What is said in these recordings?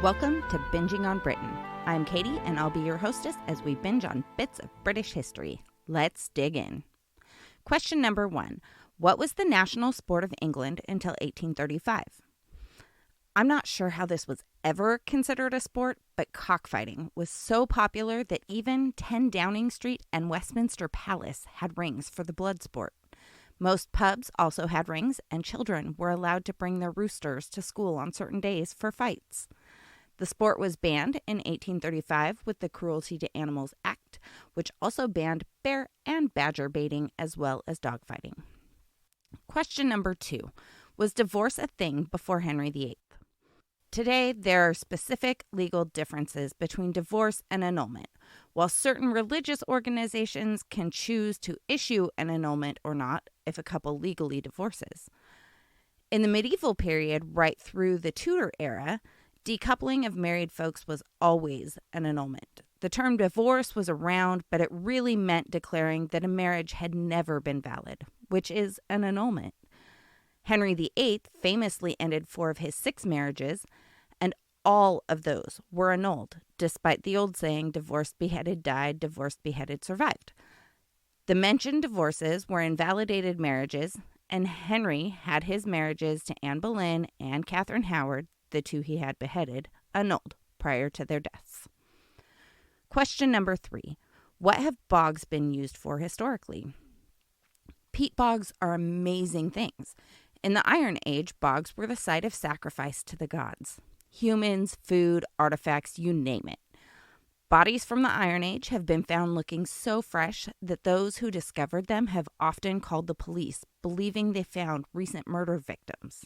Welcome to Binging on Britain. I'm Katie, and I'll be your hostess as we binge on bits of British history. Let's dig in. Question number 1. What was the national sport of England until 1835? I'm not sure how this was ever considered a sport, but cockfighting was so popular that even 10 Downing Street and Westminster Palace had rings for the blood sport. Most pubs also had rings, and children were allowed to bring their roosters to school on certain days for fights. The sport was banned in 1835 with the Cruelty to Animals Act, which also banned bear and badger baiting as well as dogfighting. Question number 2. Was divorce a thing before Henry VIII? Today, there are specific legal differences between divorce and annulment. While certain religious organizations can choose to issue an annulment or not if a couple legally divorces. In the medieval period, right through the Tudor era, decoupling of married folks was always an annulment. The term divorce was around, but it really meant declaring that a marriage had never been valid, which is an annulment. Henry VIII famously ended 4 of his 6 marriages, and all of those were annulled, despite the old saying, divorced, beheaded, died, divorced, beheaded, survived. The mentioned divorces were invalidated marriages, and Henry had his marriages to Anne Boleyn and Catherine Howard, the 2 he had beheaded, annulled prior to their deaths. Question number 3. What have bogs been used for historically? Peat bogs are amazing things. In the Iron Age, bogs were the site of sacrifice to the gods. Humans, food, artifacts, you name it. Bodies from the Iron Age have been found looking so fresh that those who discovered them have often called the police, believing they found recent murder victims.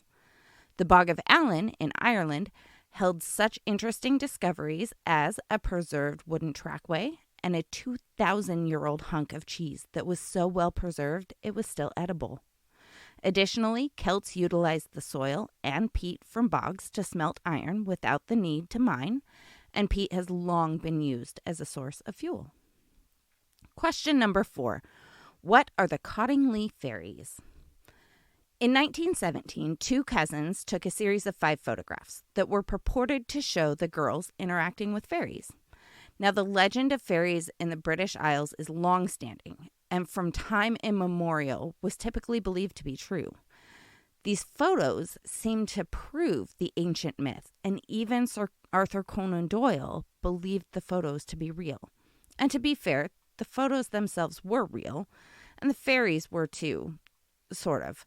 The Bog of Allen in Ireland held such interesting discoveries as a preserved wooden trackway and a 2,000-year-old hunk of cheese that was so well preserved it was still edible. Additionally, Celts utilized the soil and peat from bogs to smelt iron without the need to mine, and peat has long been used as a source of fuel. Question number 4. What are the Cottingley Fairies? In 1917, 2 cousins took a series of 5 photographs that were purported to show the girls interacting with fairies. Now, the legend of fairies in the British Isles is long-standing, and from time immemorial was typically believed to be true. These photos seem to prove the ancient myth, and even Sir Arthur Conan Doyle believed the photos to be real. And to be fair, the photos themselves were real, and the fairies were too, sort of.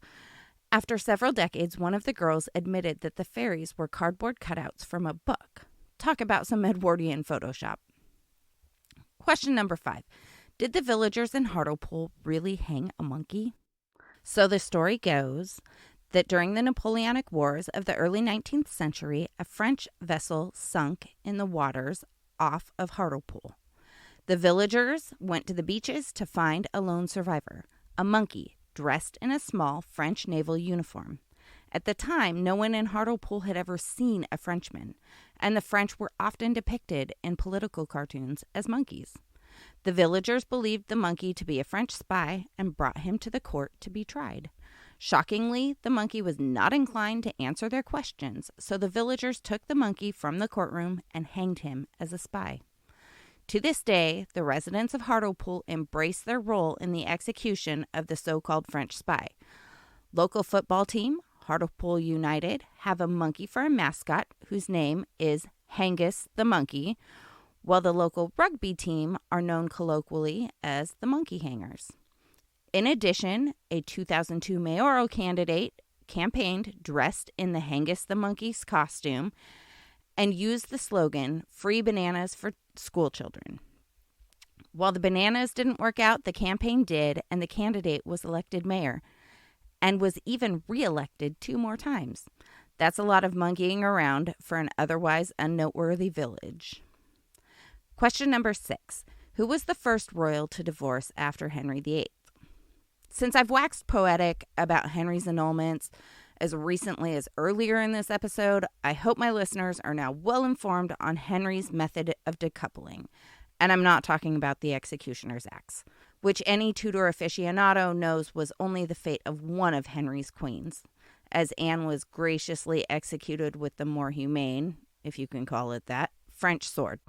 After several decades, one of the girls admitted that the fairies were cardboard cutouts from a book. Talk about some Edwardian Photoshop. Question number 5. Did the villagers in Hartlepool really hang a monkey? So the story goes that during the Napoleonic Wars of the early 19th century, a French vessel sunk in the waters off of Hartlepool. The villagers went to the beaches to find a lone survivor, a monkey, dressed in a small French naval uniform. At the time, no one in Hartlepool had ever seen a Frenchman, and the French were often depicted in political cartoons as monkeys. The villagers believed the monkey to be a French spy and brought him to the court to be tried. Shockingly, the monkey was not inclined to answer their questions, so the villagers took the monkey from the courtroom and hanged him as a spy. To this day, the residents of Hartlepool embrace their role in the execution of the so-called French spy. Local football team, Hartlepool United, have a monkey for a mascot whose name is Hangus the Monkey, while the local rugby team are known colloquially as the Monkey Hangers. In addition, a 2002 mayoral candidate campaigned dressed in the Hangus the Monkey's costume and used the slogan, "Free bananas for school children." While the bananas didn't work out, the campaign did, and the candidate was elected mayor and was even re-elected 2 more times. That's a lot of monkeying around for an otherwise unnoteworthy village. Question number 6. Who was the first royal to divorce after Henry VIII? Since I've waxed poetic about Henry's annulments as recently as earlier in this episode, I hope my listeners are now well informed on Henry's method of decoupling. And I'm not talking about the executioner's axe, which any Tudor aficionado knows was only the fate of one of Henry's queens, as Anne was graciously executed with the more humane, if you can call it that, French sword.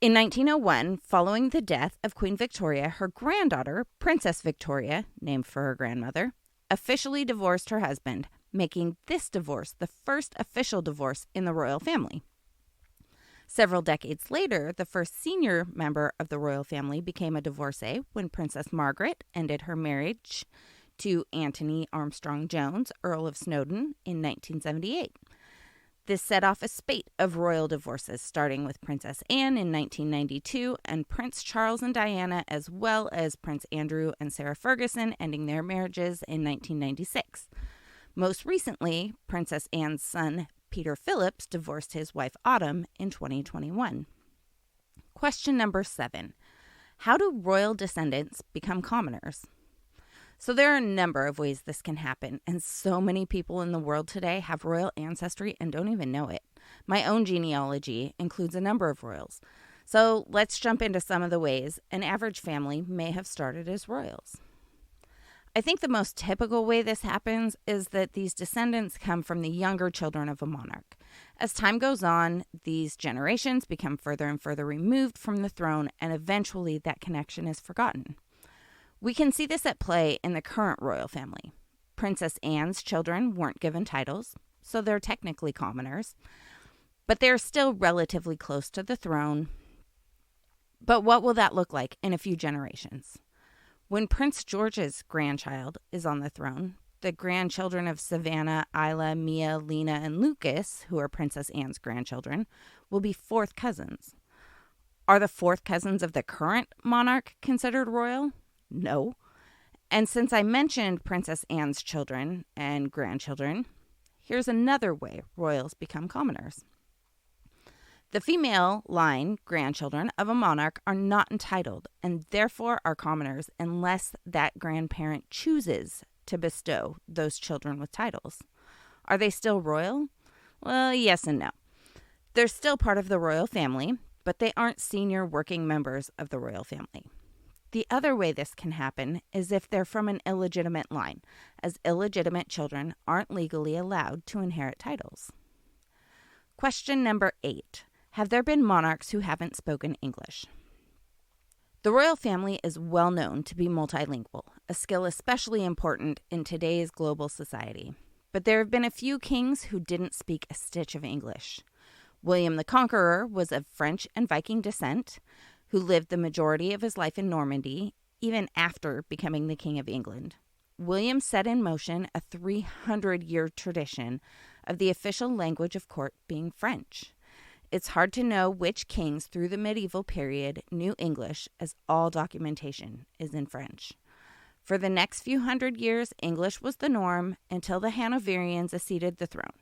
In 1901, following the death of Queen Victoria, her granddaughter, Princess Victoria, named for her grandmother, officially divorced her husband, making this divorce the first official divorce in the royal family. Several decades later, the first senior member of the royal family became a divorcee when Princess Margaret ended her marriage to Anthony Armstrong Jones, Earl of Snowdon, in 1978. This set off a spate of royal divorces, starting with Princess Anne in 1992 and Prince Charles and Diana, as well as Prince Andrew and Sarah Ferguson, ending their marriages in 1996. Most recently, Princess Anne's son, Peter Phillips, divorced his wife Autumn in 2021. Question number 7. How do royal descendants become commoners? So there are a number of ways this can happen, and so many people in the world today have royal ancestry and don't even know it. My own genealogy includes a number of royals. So let's jump into some of the ways an average family may have started as royals. I think the most typical way this happens is that these descendants come from the younger children of a monarch. As time goes on, these generations become further and further removed from the throne, and eventually that connection is forgotten. We can see this at play in the current royal family. Princess Anne's children weren't given titles, so they're technically commoners, but they're still relatively close to the throne. But what will that look like in a few generations? When Prince George's grandchild is on the throne, the grandchildren of Savannah, Isla, Mia, Lena, and Lucas, who are Princess Anne's grandchildren, will be fourth cousins. Are the fourth cousins of the current monarch considered royal? No. And since I mentioned Princess Anne's children and grandchildren, here's another way royals become commoners. The female line grandchildren of a monarch are not entitled and therefore are commoners unless that grandparent chooses to bestow those children with titles. Are they still royal? Well, yes and no. They're still part of the royal family, but they aren't senior working members of the royal family. The other way this can happen is if they're from an illegitimate line, as illegitimate children aren't legally allowed to inherit titles. Question number 8. Have there been monarchs who haven't spoken English? The royal family is well known to be multilingual, a skill especially important in today's global society. But there have been a few kings who didn't speak a stitch of English. William the Conqueror was of French and Viking descent, who lived the majority of his life in Normandy, even after becoming the King of England. William set in motion a 300-year tradition of the official language of court being French. It's hard to know which kings through the medieval period knew English, as all documentation is in French. For the next few hundred years, English was the norm until the Hanoverians acceded the throne.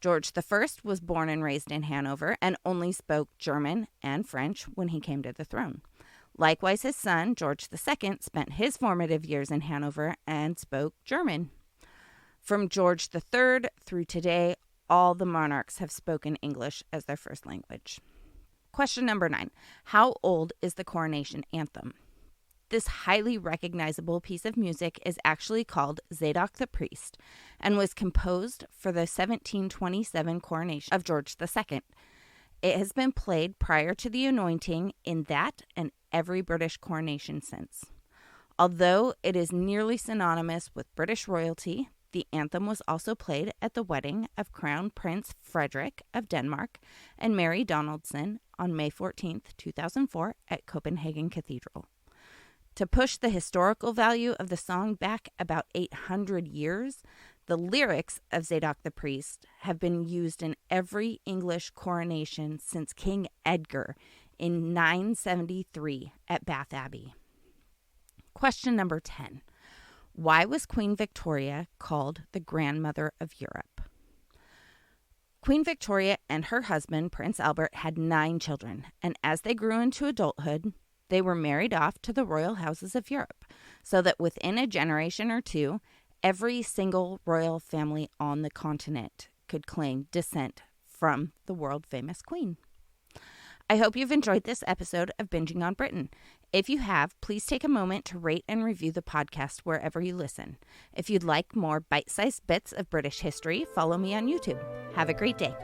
George I was born and raised in Hanover and only spoke German and French when he came to the throne. Likewise, his son, George II, spent his formative years in Hanover and spoke German. From George III through today, all the monarchs have spoken English as their first language. Question number 9. How old is the coronation anthem? This highly recognizable piece of music is actually called Zadok the Priest and was composed for the 1727 coronation of George II. It has been played prior to the anointing in that and every British coronation since. Although it is nearly synonymous with British royalty, the anthem was also played at the wedding of Crown Prince Frederick of Denmark and Mary Donaldson on May 14, 2004 at Copenhagen Cathedral. To push the historical value of the song back about 800 years, the lyrics of Zadok the Priest have been used in every English coronation since King Edgar in 973 at Bath Abbey. Question number 10. Why was Queen Victoria called the grandmother of Europe? Queen Victoria and her husband, Prince Albert, had 9 children, and as they grew into adulthood, they were married off to the royal houses of Europe, so that within a generation or two, every single royal family on the continent could claim descent from the world-famous queen. I hope you've enjoyed this episode of Binging on Britain. If you have, please take a moment to rate and review the podcast wherever you listen. If you'd like more bite-sized bits of British history, follow me on YouTube. Have a great day.